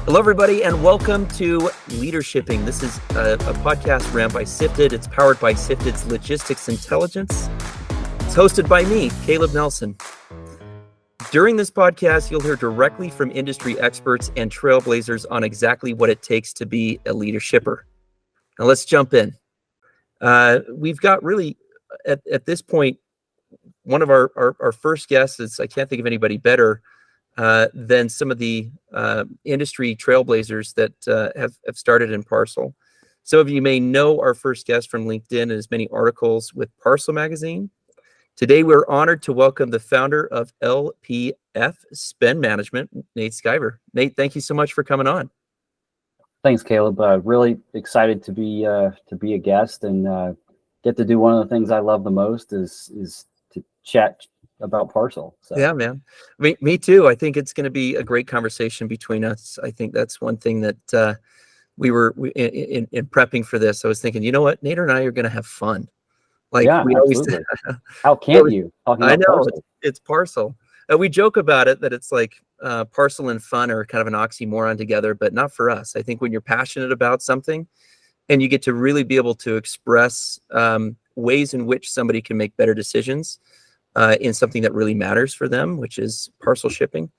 Hello, everybody, and welcome to LeaderShipping. This is a podcast ran by Sifted. It's powered by Sifted's logistics intelligence. It's hosted by me, Caleb Nelson. During this podcast, you'll hear directly from industry experts and trailblazers on exactly what it takes to be a leader shipper. Now, let's jump in. We've got really, at this point, one of our first guests is, I can't think of anybody better than some of the industry trailblazers that have started in Parcel. Some of you may know our first guest from LinkedIn and his many articles with Parcel magazine. Today, we're honored to welcome the founder of LPF Spend Management, Nate Skiver. Nate, thank you so much for coming on. Thanks, Caleb. Really excited to be a guest and get to do one of the things I love the most is to chat about Parcel. So. Yeah, man. Me too. I think it's going to be a great conversation between us. I think that's one thing that we in prepping for this. I was thinking, you know what, Nate and I are going to have fun. Like yeah, we absolutely. always. How can't you? I know Parcel. it's Parcel. We joke about it that it's like parcel and fun are kind of an oxymoron together, but not for us. I think when you're passionate about something, and you get to really be able to express ways in which somebody can make better decisions. In something that really matters for them, which is parcel shipping.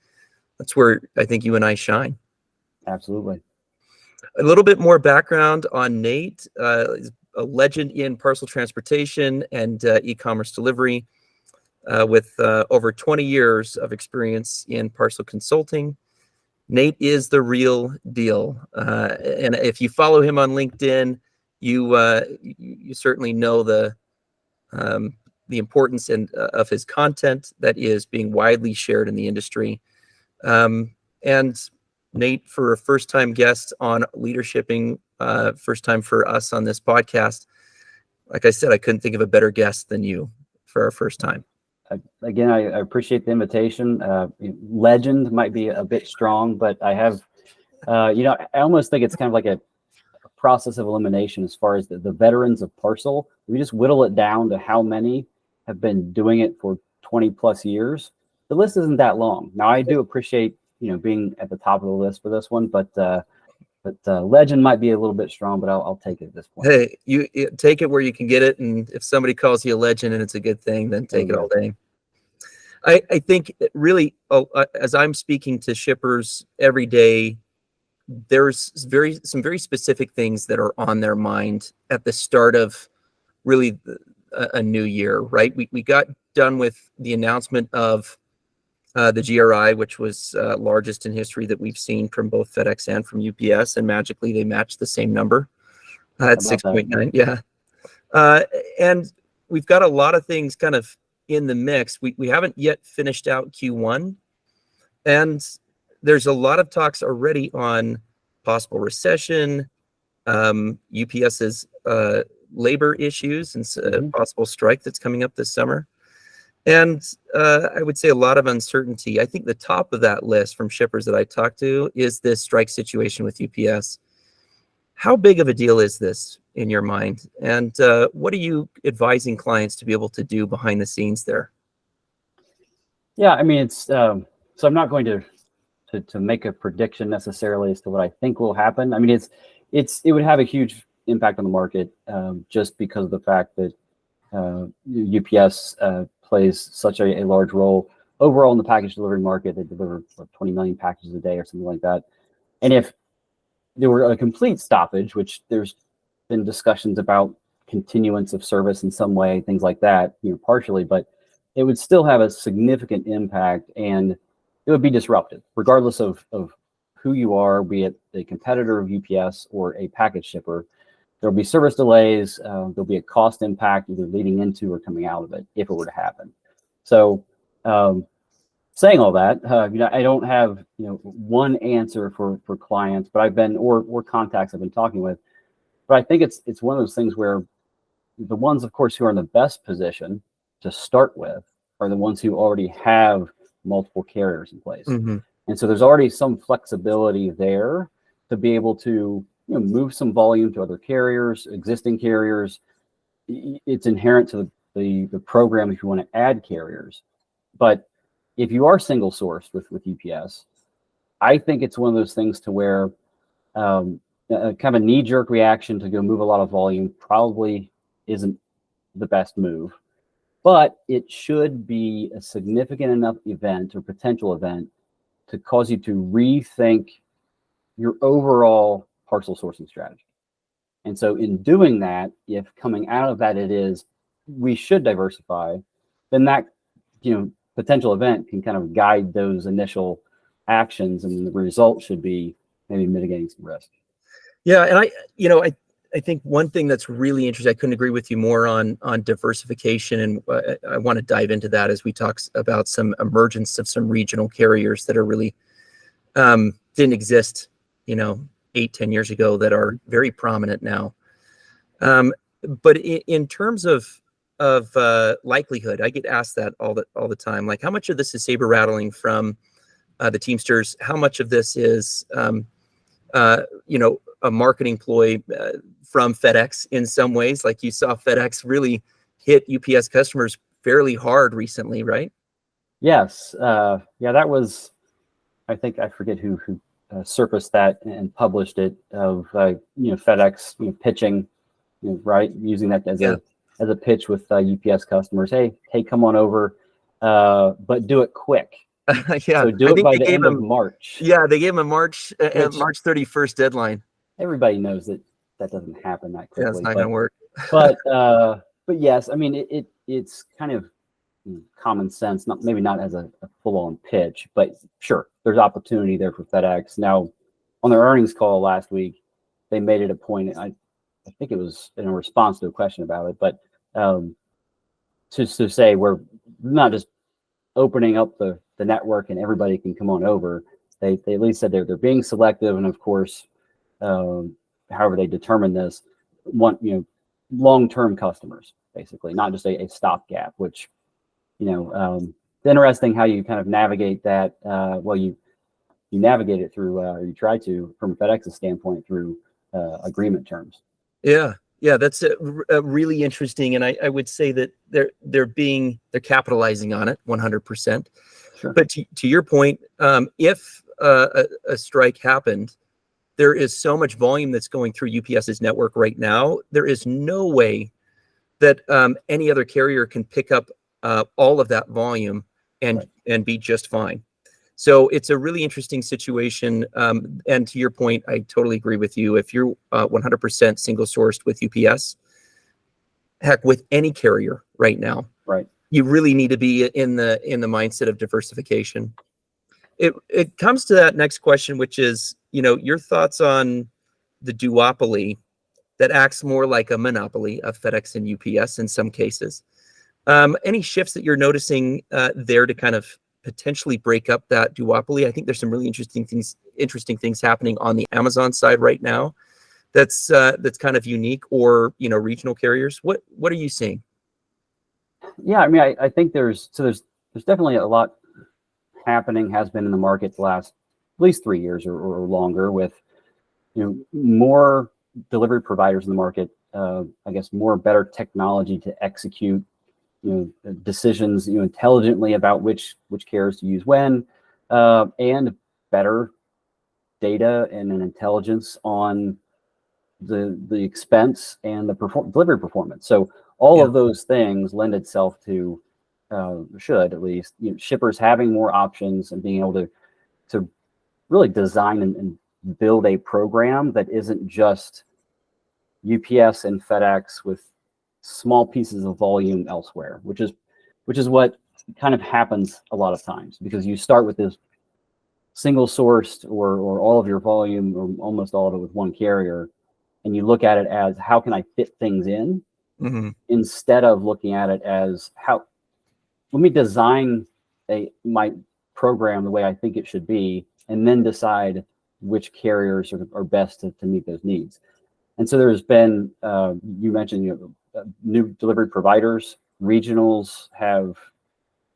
That's where I think you and I shine. Absolutely. A little bit more background on Nate. He's a legend in parcel transportation and e-commerce delivery with over 20 years of experience in parcel consulting. Nate is the real deal. And if you follow him on LinkedIn, you certainly know the importance of his content that is being widely shared in the industry. And Nate, for a first-time guest on LeaderShipping, first time for us on this podcast, like I said, I couldn't think of a better guest than you for our first time. Again, I appreciate the invitation. Legend might be a bit strong, but I have, I almost think it's kind of like a process of elimination as far as the veterans of Parcel. We just whittle it down to how many have been doing it for 20 plus years. The list isn't that long. Now, I do appreciate, being at the top of the list for this one, but legend might be a little bit strong, but I'll take it at this point. Hey, you take it where you can get it. And if somebody calls you a legend and it's a good thing, then take it all day. I think really, as I'm speaking to shippers every day, there's some very specific things that are on their mind at the start of really a new year, right? We got done with the announcement of the GRI, which was largest in history that we've seen from both FedEx and from UPS, and magically they matched the same number at 6.9. Yeah. And we've got a lot of things kind of in the mix. We haven't yet finished out Q1, and there's a lot of talks already on possible recession, UPS's labor issues and possible strike that's coming up this summer. And I would say a lot of uncertainty. I think the top of that list from shippers that I talked to is this strike situation with UPS. How big of a deal is this in your mind? And what are you advising clients to be able to do behind the scenes there? Yeah, I mean, it's so I'm not going to make a prediction necessarily as to what I think will happen. I mean, it would have a huge impact on the market just because of the fact that UPS plays such a large role overall in the package delivery market. They deliver 20 million packages a day or something like that. And if there were a complete stoppage, which there's been discussions about continuance of service in some way, things like that, partially, but it would still have a significant impact and it would be disruptive, regardless of who you are, be it a competitor of UPS or a package shipper. There'll be service delays. There'll be a cost impact either leading into or coming out of it if it were to happen. So saying all that, I don't have one answer for clients, but I've been or contacts I've been talking with. But I think it's one of those things where the ones, of course, who are in the best position to start with are the ones who already have multiple carriers in place. Mm-hmm. And so there's already some flexibility there to be able to move some volume to other carriers, existing carriers. It's inherent to the program if you want to add carriers. But if you are single sourced with UPS, I think it's one of those things to where kind of a knee-jerk reaction to go move a lot of volume probably isn't the best move, but it should be a significant enough event or potential event to cause you to rethink your overall parcel sourcing strategy. And so in doing that, if coming out of that it is, we should diversify, then that, potential event can kind of guide those initial actions, and the result should be maybe mitigating some risk. Yeah, and I think one thing that's really interesting, I couldn't agree with you more on diversification, and I want to dive into that as we talk about some emergence of some regional carriers that are really didn't exist, 8-10 years ago, that are very prominent now. But in terms of likelihood, I get asked that all the time. Like, how much of this is saber rattling from the Teamsters? How much of this is a marketing ploy from FedEx in some ways? Like, you saw FedEx really hit UPS customers fairly hard recently, right? Yes. That was, I think, I forget who surfaced that and published it, of FedEx pitching, right, using that as a pitch with UPS customers. Hey, come on over, but do it quick. Yeah, so do it by the end of March. Yeah, they gave him a March 31st deadline. Everybody knows that doesn't happen that quickly. Yeah, it's not going to work. but yes, I mean, it's kind of common sense, maybe not as a full-on pitch, but sure, there's opportunity there for FedEx. Now, on their earnings call last week, they made it a point, I think it was in a response to a question about it, but to say we're not just opening up the network and everybody can come on over. They at least said they're being selective, and of course, however they determine this, want long-term customers, basically, not just a stopgap. Which it's interesting how you kind of navigate that. Well, you navigate it through, or you try to, from FedEx's standpoint, through agreement terms. Yeah, that's a really interesting, and I would say that they're capitalizing on it 100%. Sure. But to your point, if a strike happened, there is so much volume that's going through UPS's network right now. There is no way that any other carrier can pick up all of that volume and be just fine. So it's a really interesting situation. And to your point, I totally agree with you. If you're 100% single sourced with UPS, heck, with any carrier right now, right, you really need to be in the mindset of diversification. It comes to that next question, which is, your thoughts on the duopoly that acts more like a monopoly of FedEx and UPS in some cases. Any shifts that you're noticing there to kind of potentially break up that duopoly? I think there's some really interesting things happening on the Amazon side right now. That's kind of unique, or regional carriers. What are you seeing? Yeah, I mean, I think there's definitely a lot happening, has been in the market the last at least 3 years or longer, with more delivery providers in the market. I guess better technology to execute decisions intelligently about which carriers to use when, and better data and an intelligence on the expense and the delivery performance. So all of those things lend itself to should at least shippers having more options and being able to really design and build a program that isn't just UPS and FedEx with small pieces of volume elsewhere, which is what kind of happens a lot of times, because you start with this single sourced or all of your volume, or almost all of it, with one carrier, and you look at it as, how can I fit things in, instead of looking at it as, let me design my program the way I think it should be, and then decide which carriers are best to meet those needs. And so there's been, you mentioned, new delivery providers, regionals have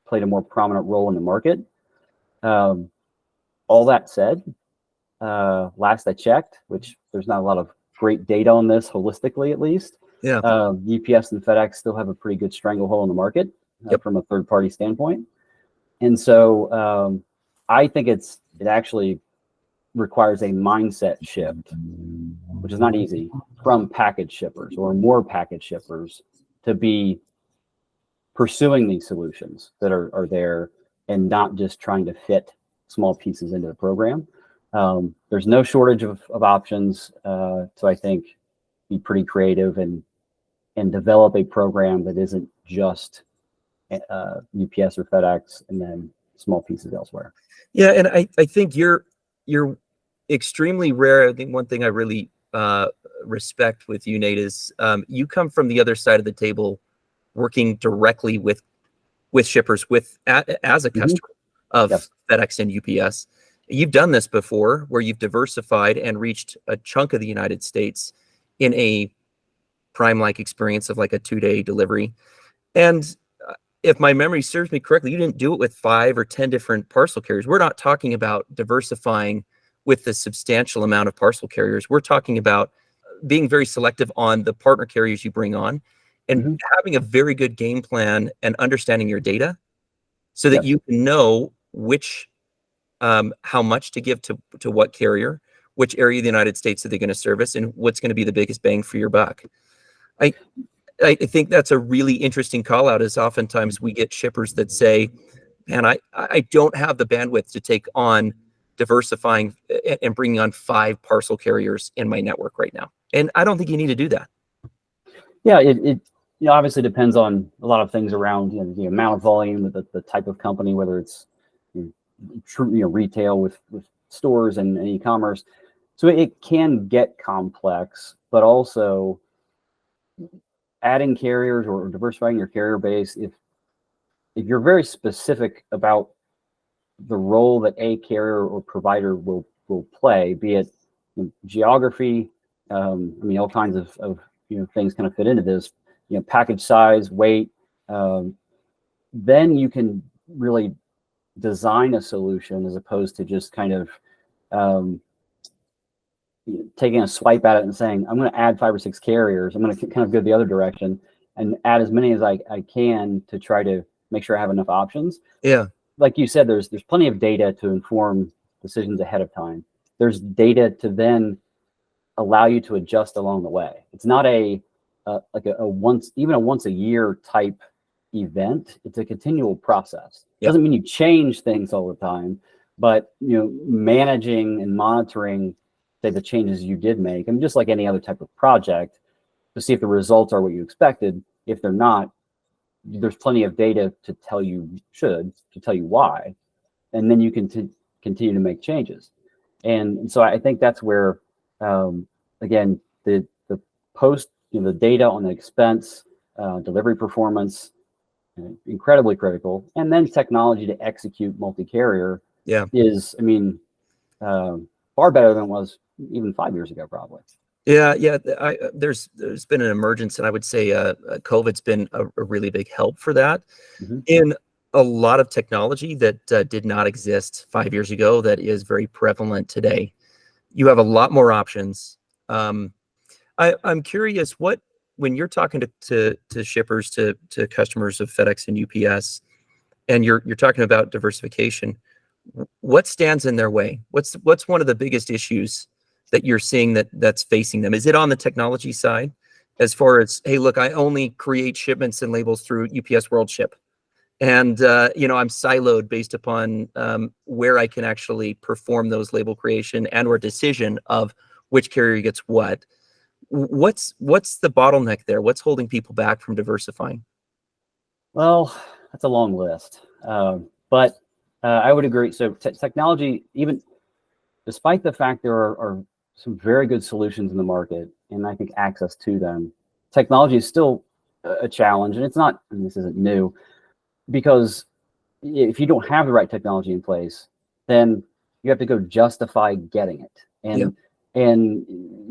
played a more prominent role in the market. All that said, last I checked, which there's not a lot of great data on this holistically, at least. Yeah. UPS and FedEx still have a pretty good stranglehold in the market from a third-party standpoint. And so I think it actually requires a mindset shift, which is not easy, from package shippers or more package shippers to be pursuing these solutions that are there and not just trying to fit small pieces into the program. There's no shortage of options. So I think be pretty creative and develop a program that isn't just UPS or FedEx and then small pieces elsewhere. Yeah, and I think you're extremely rare. I think one thing I really respect with you, Nate, is you come from the other side of the table, working directly with shippers, as a customer of FedEx and UPS. You've done this before, where you've diversified and reached a chunk of the United States in a Prime-like experience of like a 2-day delivery. And if my memory serves me correctly, you didn't do it with 5 or 10 different parcel carriers. We're not talking about diversifying with a substantial amount of parcel carriers. We're talking about being very selective on the partner carriers you bring on, and having a very good game plan and understanding your data so that you can know which, how much to give to what carrier, which area of the United States are they going to service, and what's going to be the biggest bang for your buck. I think that's a really interesting call out, is oftentimes we get shippers that say, man, I don't have the bandwidth to take on diversifying and bringing on 5 parcel carriers in my network right now. And I don't think you need to do that. Yeah, it obviously depends on a lot of things around the amount of volume, the type of company, whether it's true retail with stores and e-commerce. So it can get complex, but also adding carriers or diversifying your carrier base, if you're very specific about the role that a carrier or provider will play, be it geography, all kinds of things kind of fit into this, package size, weight, then you can really design a solution as opposed to just kind of taking a swipe at it and saying, I'm going to add 5 or 6 carriers. I'm going to kind of go the other direction and add as many as I can to try to make sure I have enough options. Yeah. Like you said, there's plenty of data to inform decisions ahead of time. There's data to then allow you to adjust along the way. It's not a once a year type event. It's a continual process. Doesn't mean you change things all the time, but managing and monitoring, say, the changes you did make, and just like any other type of project, to see if the results are what you expected. If they're not, there's plenty of data to tell you why, and then you can continue to make changes. And so I think that's where, again, the post, the data on the expense, delivery performance, incredibly critical, and then technology to execute multi-carrier is, far better than it was even 5 years ago, probably. Yeah. There's been an emergence, and I would say COVID's been a really big help for that. In a lot of technology that did not exist 5 years ago that is very prevalent today. You have a lot more options. I'm curious, when you're talking to shippers, to customers of FedEx and UPS, and you're talking about diversification, what stands in their way? What's one of the biggest issues that you're seeing that's facing them? Is it on the technology side, as far as, hey, look, I only create shipments and labels through UPS World Ship, and I'm siloed based upon where I can actually perform those label creation and or decision of which carrier gets what? What's the bottleneck there? What's holding people back from diversifying? Well, that's a long list, but I would agree. So technology, even despite the fact there are some very good solutions in the market, and I think access to them, technology is still a challenge. And it's not, and this isn't new, because if you don't have the right technology in place, then you have to go justify getting it. And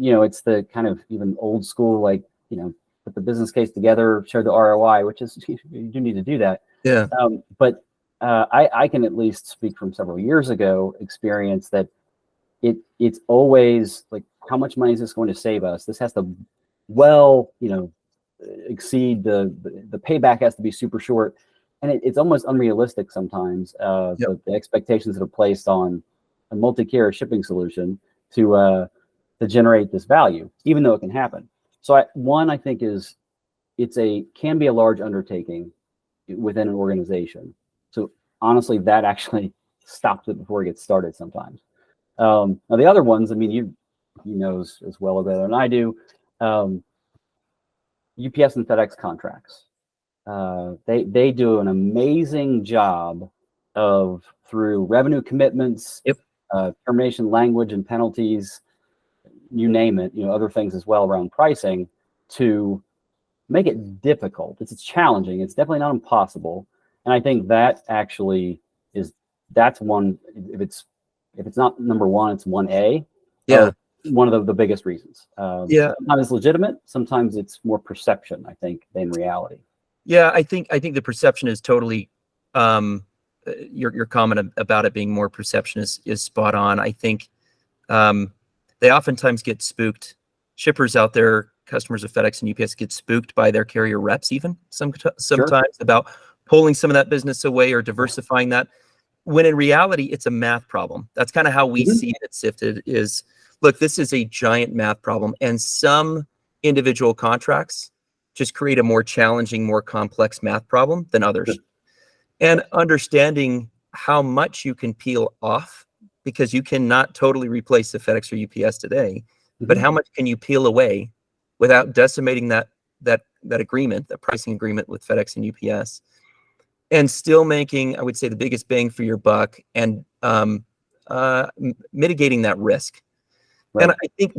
it's the kind of even old school, like, put the business case together, show the ROI, which is, you do need to do that. Yeah. But I can at least speak from several years ago experience that it's always like, how much money is this going to save us? This has to exceed the payback has to be super short. And it's almost unrealistic sometimes, the expectations that are placed on a multi-carrier shipping solution to generate this value, even though it can happen. So I think can be a large undertaking within an organization. So honestly, that actually stops it before it gets started sometimes. Now the other ones, I mean, you know as well or better than I do, UPS and FedEx contracts. They do an amazing job of, through revenue commitments, Yep. Termination language and penalties, you name it, other things as well around pricing, to make it difficult. It's challenging. It's definitely not impossible. And I think that actually that's one, if it's not number one, it's 1A. Yeah. One of the biggest reasons. Yeah. Sometimes it's legitimate. Sometimes it's more perception, I think, than reality. Yeah, I think the perception is totally, your comment about it being more perception is spot on. I think they oftentimes get spooked. Shippers out there, customers of FedEx and UPS, get spooked by their carrier reps even sometimes Sure. about pulling some of that business away or diversifying that, when in reality, it's a math problem. That's kind of how we see it sifted is, look, this is a giant math problem, and some individual contracts just create a more challenging, more complex math problem than others. Sure. And understanding how much you can peel off, because you cannot totally replace the FedEx or UPS today, but how much can you peel away without decimating that agreement, that pricing agreement with FedEx and UPS, and still making, I would say, the biggest bang for your buck, and mitigating that risk. Right. And I think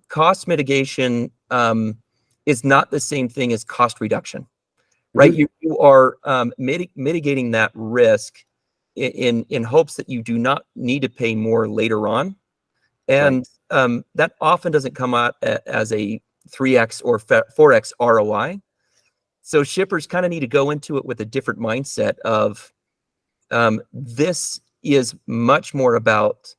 cost mitigation is not the same thing as cost reduction, right? You are mitigating that risk in hopes that you do not need to pay more later on. And that often doesn't come out as a 3x or 4x ROI. So shippers kind of need to go into it with a different mindset of this is much more about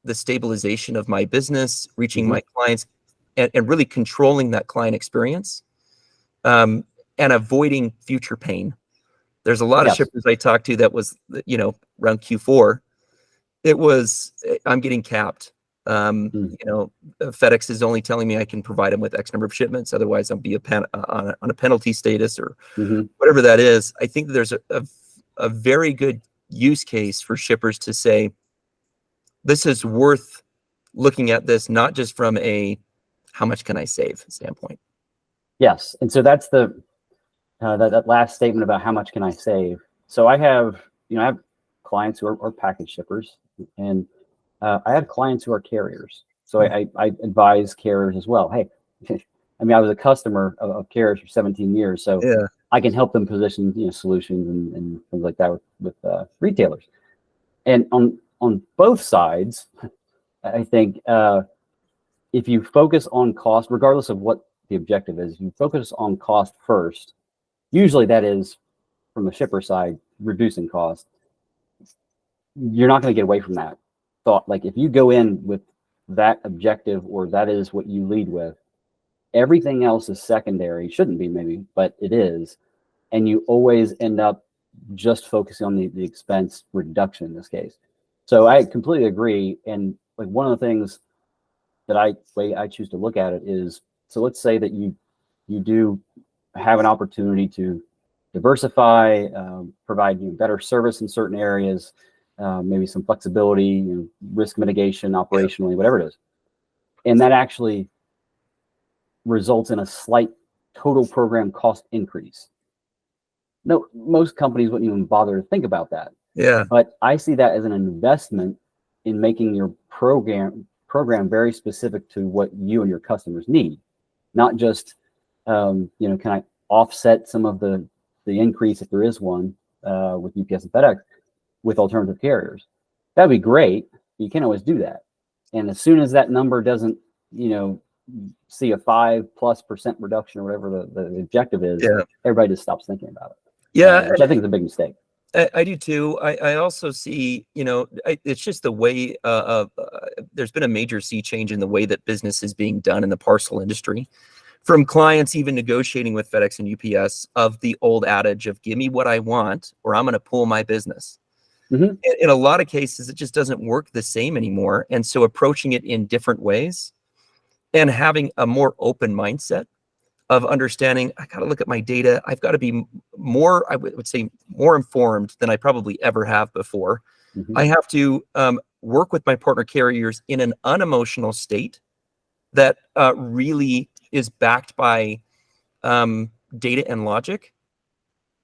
the stabilization of my business, reaching my clients, and really controlling that client experience, and avoiding future pain. There's a lot of shippers I talked to that was, around Q4, it was, I'm getting capped. FedEx is only telling me I can provide them with X number of shipments. Otherwise, I'll be on a penalty status or whatever that is. I think there's a very good use case for shippers to say, this is worth looking at this, not just from a how much can I save standpoint. Yes. And so that's that last statement about how much can I save. So I have clients who are package shippers, and I have clients who are carriers. So I advise carriers as well. Hey, I was a customer of carriers for 17 years, so I can help them position solutions and things like that with retailers. And on both sides, I think if you focus on cost, regardless of what the objective is, you focus on cost first. Usually that is, from the shipper side, reducing cost. You're not going to get away from that thought. Like, if you go in with that objective, or that is what you lead with, everything else is secondary. Shouldn't be, maybe, but it is. And you always end up just focusing on the expense reduction in this case. So I completely agree. And like, one of the things that way I choose to look at it is, so let's say that you do have an opportunity to diversify, provide better service in certain areas, maybe some flexibility, risk mitigation, operationally, whatever it is. And that actually results in a slight total program cost increase. No, most companies wouldn't even bother to think about that. Yeah. But I see that as an investment in making your program very specific to what you and your customers need, not just, can I offset some of the increase, if there is one, with UPS and FedEx with alternative carriers. That'd be great. You can't always do that. And as soon as that number doesn't, see a 5+% reduction or whatever the objective is, everybody just stops thinking about it. Yeah. Which I think is a big mistake. I do too. I also see, it's just the way there's been a major sea change in the way that business is being done in the parcel industry, from clients even negotiating with FedEx and UPS of the old adage of give me what I want or I'm going to pull my business. Mhm. In a lot of cases, it just doesn't work the same anymore. And so approaching it in different ways and having a more open mindset of understanding, I got to look at my data. I've got to be more, I would say, more informed than I probably ever have before. Mhm. I have to work with my partner carriers in an unemotional state that really is backed by data and logic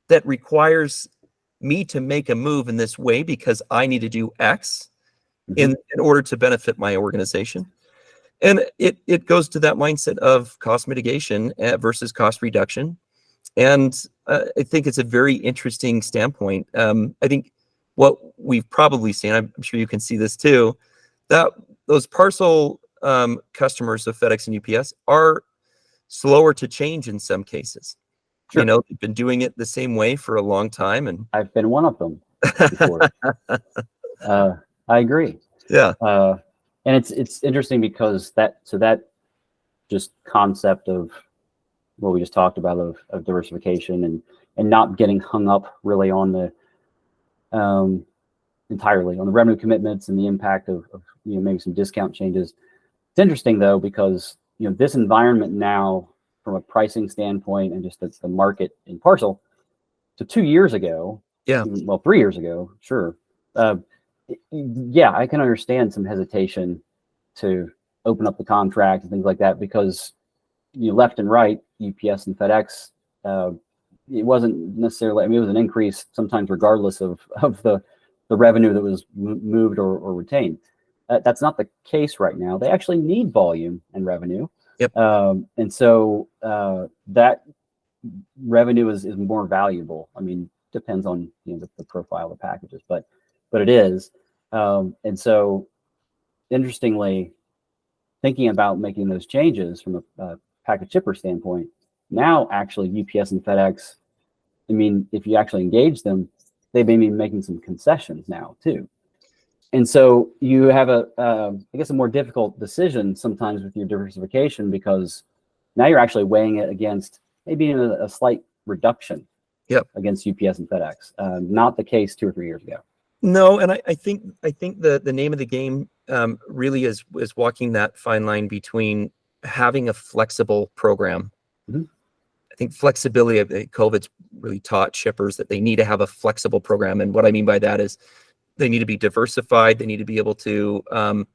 that requires me to make a move in this way because I need to do X in order to benefit my organization. And it goes to that mindset of cost mitigation versus cost reduction. And I think it's a very interesting standpoint. I think what we've probably seen, I'm sure you can see this too, that those parcel customers of FedEx and UPS are slower to change in some cases. Sure. You know, they've been doing it the same way for a long time. And I've been one of them before. I agree. yeah, And it's interesting because that just concept of what we just talked about of diversification and not getting hung up really on the entirely on the revenue commitments and the impact of maybe some discount changes. It's interesting though, because this environment now from a pricing standpoint and just the market in parcel. So 2 years ago, yeah, well, 3 years ago, sure. Yeah, I can understand some hesitation to open up the contract and things like that because left and right, UPS and FedEx, it wasn't necessarily, I mean, it was an increase sometimes regardless of the revenue that was moved or retained. That's not the case right now. They actually need volume and revenue. Yep. And so that revenue is more valuable. I mean, depends on the profile of the packages, but it is. And so interestingly, thinking about making those changes from a package shipper standpoint, now actually UPS and FedEx, I mean, if you actually engage them, they may be making some concessions now too. And so you have I guess a more difficult decision sometimes with your diversification because now you're actually weighing it against maybe a slight reduction against UPS and FedEx. Not the case 2 or 3 years ago. No, and I think the name of the game really is walking that fine line between having a flexible program. Mm-hmm. I think flexibility, COVID's really taught shippers that they need to have a flexible program. And what I mean by that is they need to be diversified. They need to be able to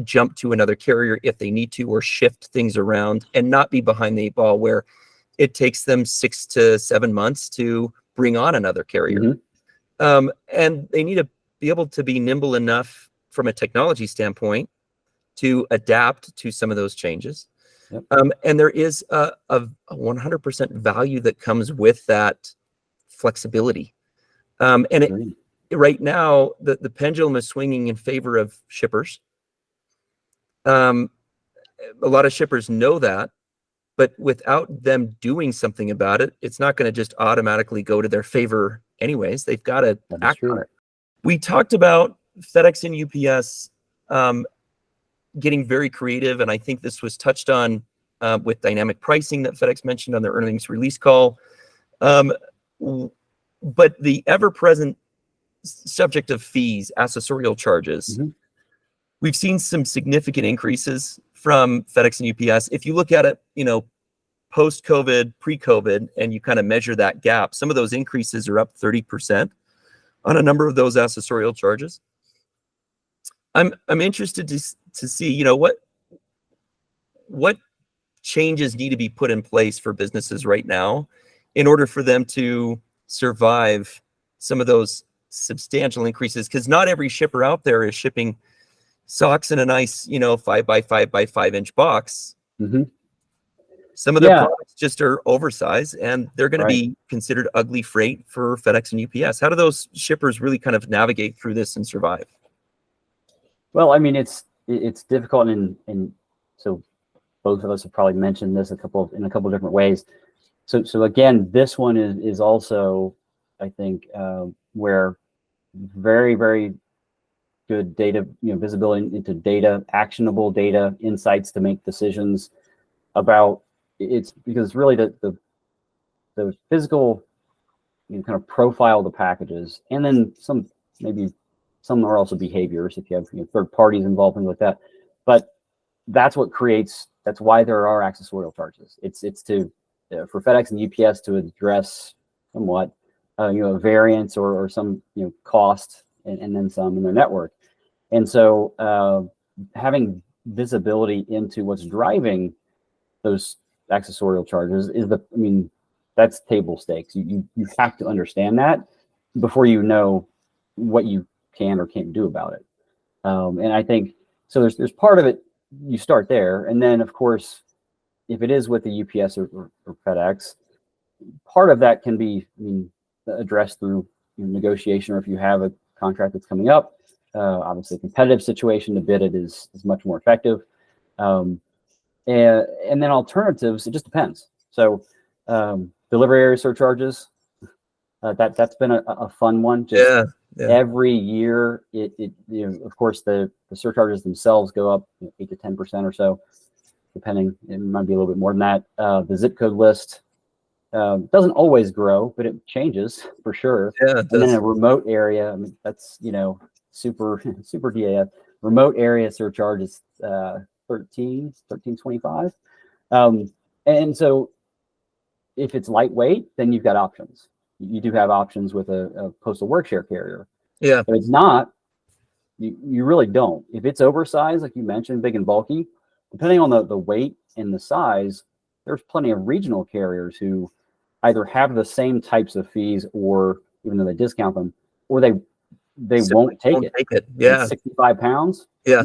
jump to another carrier if they need to, or shift things around and not be behind the 8 ball where it takes them 6 to 7 months to bring on another carrier. Mm-hmm. And they need to be able to be nimble enough from a technology standpoint to adapt to some of those changes. Yep. And there is a 100% value that comes with that flexibility. And right now, the pendulum is swinging in favor of shippers. A lot of shippers know that, but without them doing something about it, it's not going to just automatically go to their favor anyways. They've got to act on it. We talked about FedEx and UPS getting very creative, and I think this was touched on with dynamic pricing that FedEx mentioned on their earnings release call. But the ever-present subject of fees, accessorial charges, we've seen some significant increases from FedEx and UPS. If you look at it, post-COVID, pre-COVID, and you kind of measure that gap, some of those increases are up 30% on a number of those accessorial charges. I'm interested to see, what changes need to be put in place for businesses right now in order for them to survive some of those substantial increases, because not every shipper out there is shipping socks in a nice 5 by 5 by 5 inch box. Mm-hmm. Some of their products just are oversized, and they're going to be considered ugly freight for FedEx and UPS. How do those shippers really kind of navigate through this and survive? Well, I mean, it's difficult, and so both of us have probably mentioned this in a couple of different ways. So again, this one is also, I think, where very, very good data, visibility into data, actionable data, insights to make decisions about. It's because really the physical kind of profile of the packages, and then some maybe some are also behaviors if you have third parties involved in with that. But that's why there are accessorial charges. It's to for FedEx and UPS to address somewhat a variance or some cost and then some in their network. And so having visibility into what's driving those accessorial charges is that's table stakes. You have to understand that before you know what you can or can't do about it. And I think so. There's part of it. You start there, and then of course, if it is with the UPS or FedEx, part of that can be addressed through negotiation, or if you have a contract that's coming up, obviously a competitive situation to bid it is much more effective. And then alternatives, it just depends. So delivery area surcharges, that's been a fun one. Just every year, of course the surcharges themselves go up 8 to 10% or so, depending. It might be a little bit more than that. The zip code list doesn't always grow, but it changes for sure. Yeah, and then a remote area, that's super DAF. Remote area surcharge is $13.25. And so if it's lightweight, then you've got options. You do have options with a postal work share carrier. Yeah. But it's not, you really don't. If it's oversized, like you mentioned, big and bulky, depending on the weight and the size, there's plenty of regional carriers who either have the same types of fees, or even though they discount them, or they won't take it. Yeah. 65 pounds. Yeah.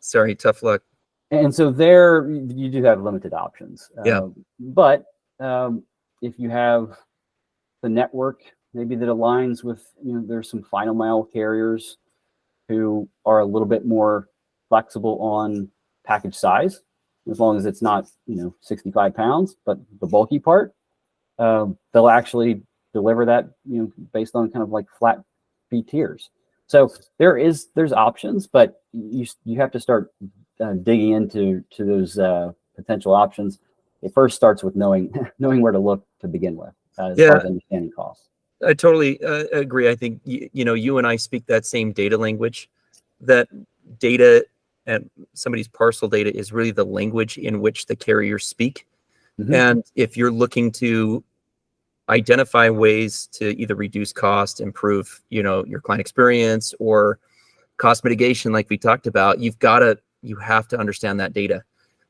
Sorry, tough luck. And so there you do have limited options. But if you have the network maybe that aligns with, there's some final mile carriers who are a little bit more flexible on package size, as long as it's not 65 pounds, but the bulky part, they'll actually deliver that based on kind of like flat fee tiers. So there's options, but you have to start digging into those potential options. It first starts with knowing where to look to begin with, as far as understanding costs. I totally agree. I think you and I speak that same data language. That data and somebody's parcel data is really the language in which the carriers speak. Mm-hmm. And if you're looking to identify ways to either reduce cost, improve your client experience, or cost mitigation, like we talked about, you have to understand that data.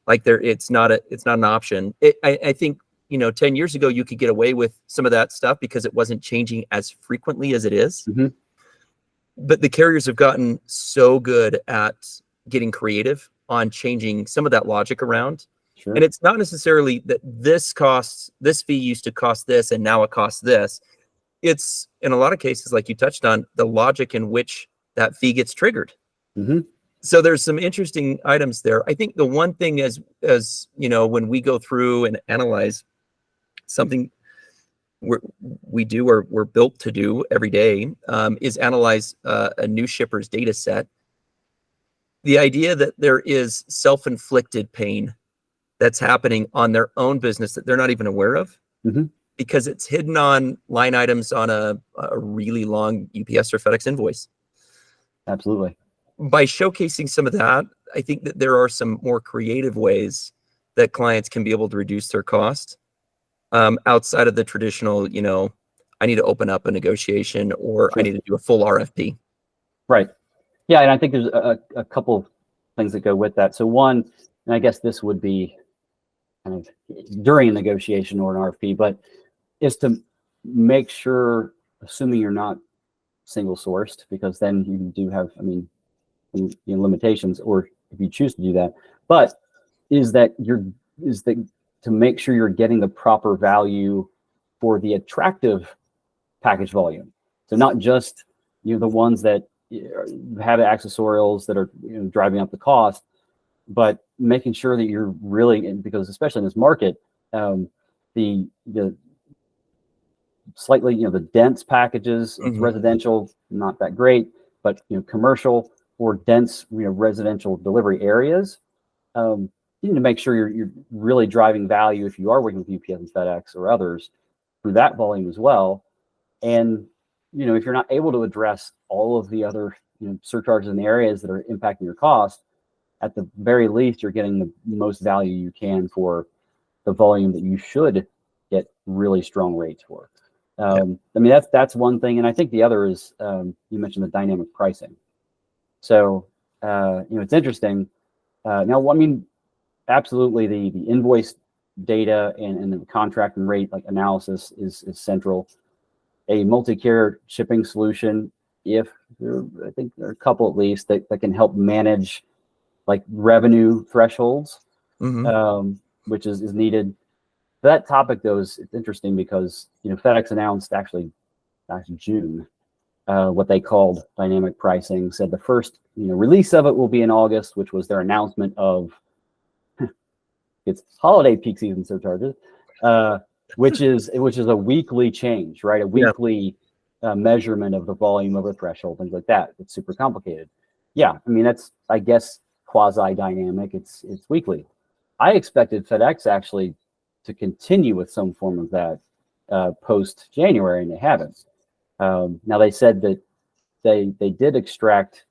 Like it's not an option. I think 10 years ago you could get away with some of that stuff because it wasn't changing as frequently as it is. Mm-hmm. But the carriers have gotten so good at getting creative on changing some of that logic around. Sure. And it's not necessarily that this fee used to cost this and now it costs this. It's in a lot of cases, like you touched on, the logic in which that fee gets triggered. Mm-hmm. So there's some interesting items there. I think the one thing as when we go through and analyze something we're built to do every day, is analyze a new shipper's data set. The idea that there is self-inflicted pain that's happening on their own business that they're not even aware of, mm-hmm. because it's hidden on line items on a really long UPS or FedEx invoice. Absolutely. By showcasing some of that, I think that there are some more creative ways that clients can be able to reduce their cost outside of the traditional, I need to open up a negotiation, or sure. I need to do a full RFP. Right. Yeah, and I think there's a couple of things that go with that. So one, and I guess this would be kind of during a negotiation or an RFP, but is to make sure, assuming you're not single sourced, because then you do have, limitations, or if you choose to do that, but to make sure you're getting the proper value for the attractive package volume. So not just the ones that have accessorials that are driving up the cost, but making sure that you're really, because especially in this market, the slightly the dense packages, mm-hmm. residential, not that great, but commercial or dense residential delivery areas, you need to make sure you're really driving value if you are working with UPS and FedEx or others through that volume as well. And if you're not able to address all of the other surcharges in the areas that are impacting your cost, at the very least, you're getting the most value you can for the volume that you should get really strong rates for. I mean, that's one thing. And I think the other is, you mentioned the dynamic pricing. So, it's interesting. Now, I mean, absolutely the invoice data and the contract and rate like analysis is central. A multi-carrier shipping solution, I think there are a couple at least that can help manage like revenue thresholds, which is needed. That topic though it's interesting because FedEx announced actually back in June what they called dynamic pricing. Said the first release of it will be in August, which was their announcement of its holiday peak season surcharges, which is a weekly change, right? A weekly measurement of the volume over threshold, things like that. It's super complicated. Yeah, I mean that's I guess quasi dynamic. It's weekly. I expected FedEx actually to continue with some form of that post January, and they haven't. Now they said that they did extract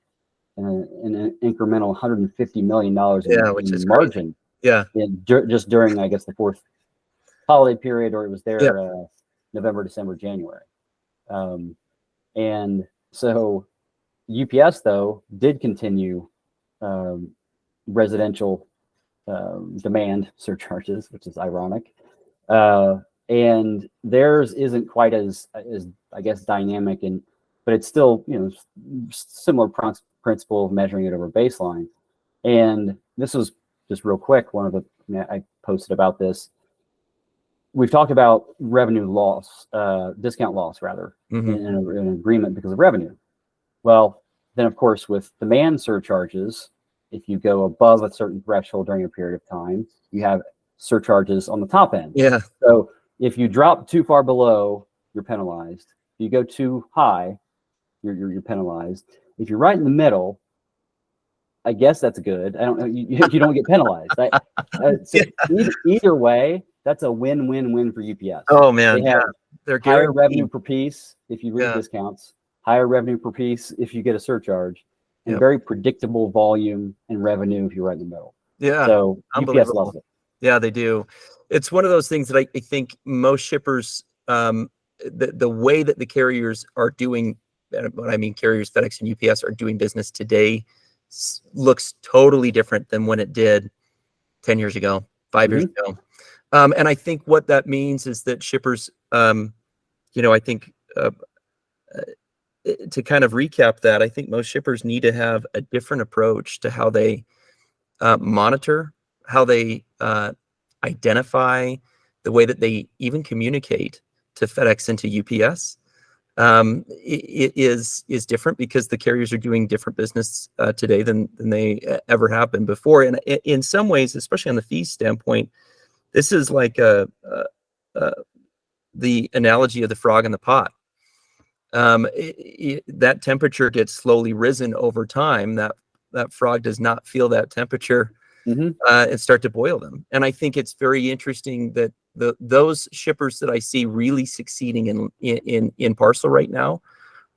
an incremental $150 million in margin. Just during I guess the fourth holiday period, or it was there November, December, January, and so UPS though did continue residential demand surcharges, which is ironic. And theirs isn't quite as I guess dynamic, but it's still similar principle of measuring it over baseline. And this was just real quick. One of the I posted about this. We've talked about revenue loss, discount loss rather, in an agreement because of revenue. Well, then of course with demand surcharges, if you go above a certain threshold during a period of time, you have surcharges on the top end. Yeah. So if you drop too far below, you're penalized. If you go too high, you're penalized. If you're right in the middle, I guess that's good. I don't know. You don't get penalized. Either way, that's a win-win-win for UPS. Oh man, they're higher revenue per piece if you read discounts, higher revenue per piece if you get a surcharge, and very predictable volume and revenue if you're right in the middle. Yeah. So UPS loves it. Yeah, they do. It's one of those things that I think most shippers, the way that the carriers are doing, what I mean carriers, FedEx and UPS are doing business today looks totally different than when it did 10 years ago, 5 years ago. And I think what that means is that shippers, I think to kind of recap that, I think most shippers need to have a different approach to how they monitor, how they identify, the way that they even communicate to FedEx and to UPS. It is different because the carriers are doing different business today than they ever have been before. And in some ways, especially on the fees standpoint, this is like the analogy of the frog in the pot. That temperature gets slowly risen over time. That frog does not feel that temperature and start to boil them. And I think it's very interesting that those shippers that I see really succeeding in Parcel right now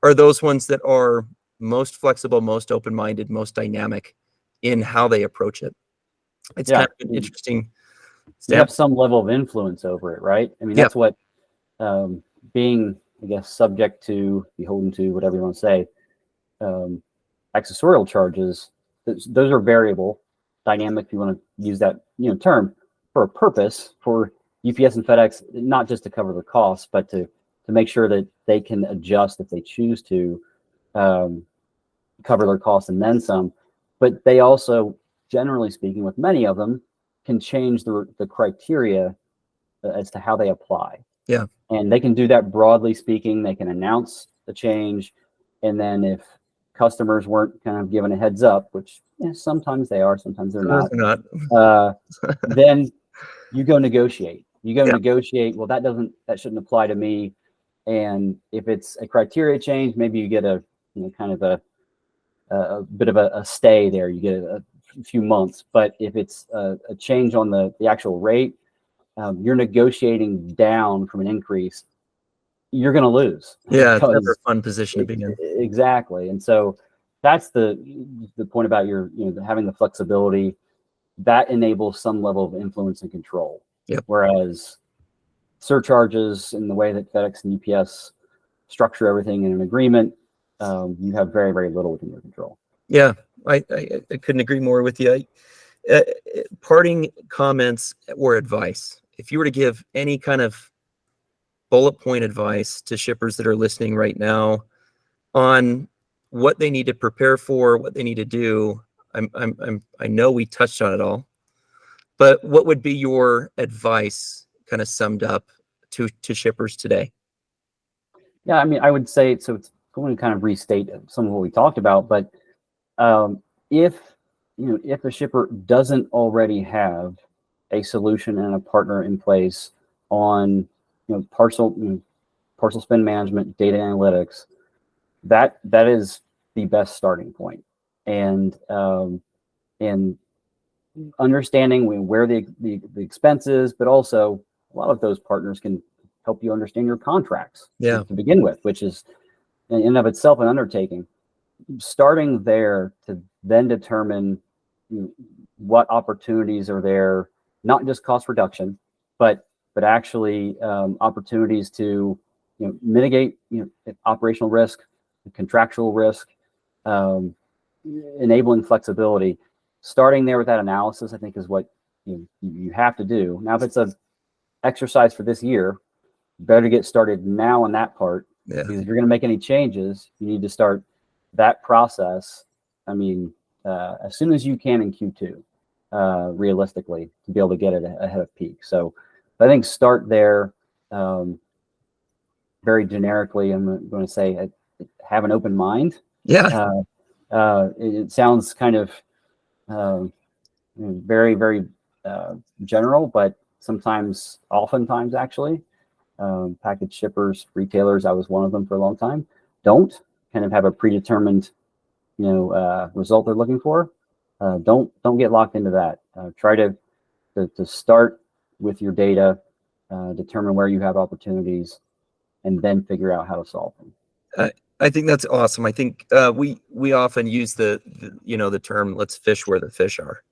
are those ones that are most flexible, most open-minded, most dynamic in how they approach it. It's kind of an interesting. You have some level of influence over it, right? I mean, that's what being, I guess, subject to, beholden to, whatever you want to say, accessorial charges, those are variable, dynamic, if you want to use that term, for a purpose for UPS and FedEx, not just to cover the costs, but to make sure that they can adjust if they choose to cover their costs and then some. But they also, generally speaking, with many of them, can change the criteria as to how they apply. Yeah. And they can do that broadly speaking. They can announce the change. And then if customers weren't kind of given a heads up, which sometimes they are, sometimes they're not. Then you go negotiate. Negotiate. Well, that shouldn't apply to me. And if it's a criteria change, maybe you get a kind of a bit of a stay there. You get a few months. But if it's a change on the actual rate, you're negotiating down from an increase you're going to lose. Yeah, it's never Because a fun position to be in. exactly. And so that's the point about your, having the flexibility that enables some level of influence and control. Yep. Whereas surcharges and the way that FedEx and UPS structure everything in an agreement, you have very, very little within your control. Yeah, I couldn't agree more with you. Parting comments or advice. If you were to give any kind of bullet point advice to shippers that are listening right now on what they need to prepare for, what they need to do, I know we touched on it all, but what would be your advice kind of summed up to shippers today? Yeah, I mean, I would say, so it's going to kind of restate some of what we talked about, but if a shipper doesn't already have a solution and a partner in place on parcel spend management, data analytics, that is the best starting point. And understanding where the expense is, but also a lot of those partners can help you understand your contracts to begin with, which is in and of itself an undertaking. Starting there to then determine what opportunities are there, not just cost reduction, but actually opportunities to mitigate operational risk, contractual risk, enabling flexibility. Starting there with that analysis, I think, is what you have to do. Now, if it's an exercise for this year, better get started now on that part. Yeah. Because if you're going to make any changes, you need to start that process. I mean, as soon as you can in Q2, realistically, to be able to get it ahead of peak. So I think start there. Very generically, I'm going to say have an open mind. Yeah. It sounds kind of very, very general, but oftentimes actually, package shippers, retailers, I was one of them for a long time, don't kind of have a predetermined, result they're looking for. Don't get locked into that. Try to start with your data, determine where you have opportunities, and then figure out how to solve them. I think that's awesome. I think we often use the term "let's fish where the fish are,"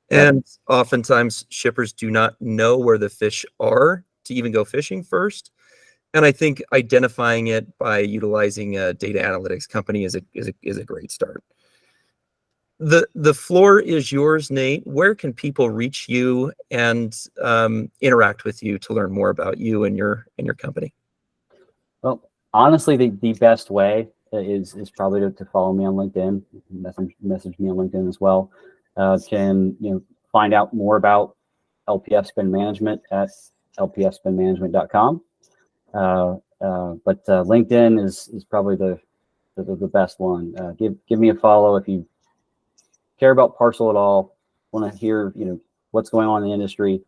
and oftentimes shippers do not know where the fish are to even go fishing first. And I think identifying it by utilizing a data analytics company is a great start. The floor is yours, Nate. Where can people reach you and interact with you to learn more about you and your company? Well, honestly, the best way is probably to follow me on LinkedIn, message me on LinkedIn as well. Can find out more about LPF Spend Management at lpfspendmanagement.com. But LinkedIn is probably the best one. Give me a follow if you care about Parcel at all. Want to hear what's going on in the industry.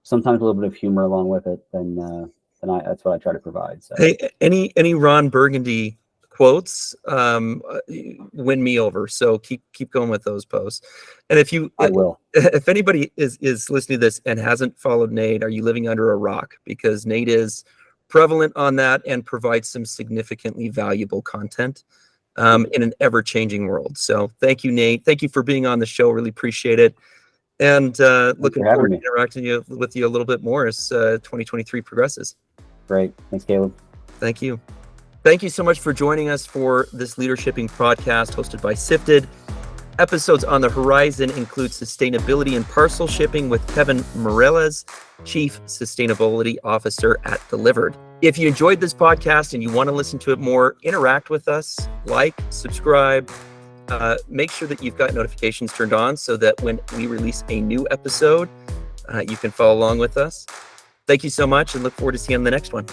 Sometimes a little bit of humor along with it. Then that's what I try to provide. So. Hey, any Ron Burgundy quotes win me over. So keep going with those posts. And I will. If anybody is listening to this and hasn't followed Nate, are you living under a rock? Because Nate is prevalent on that and provides some significantly valuable content in an ever-changing world. So thank you, Nate. Thank you for being on the show. Really appreciate it. And looking forward to interacting with you a little bit more as 2023 progresses. Great. Thanks, Caleb. Thank you. Thank you so much for joining us for this LeaderShipping podcast hosted by Sifted. Episodes on the horizon include sustainability and parcel shipping with Kevin Morales, Chief Sustainability Officer at Delivered. If you enjoyed this podcast and you want to listen to it more, interact with us, subscribe, make sure that you've got notifications turned on so that when we release a new episode, you can follow along with us. Thank you so much and look forward to seeing you on the next one.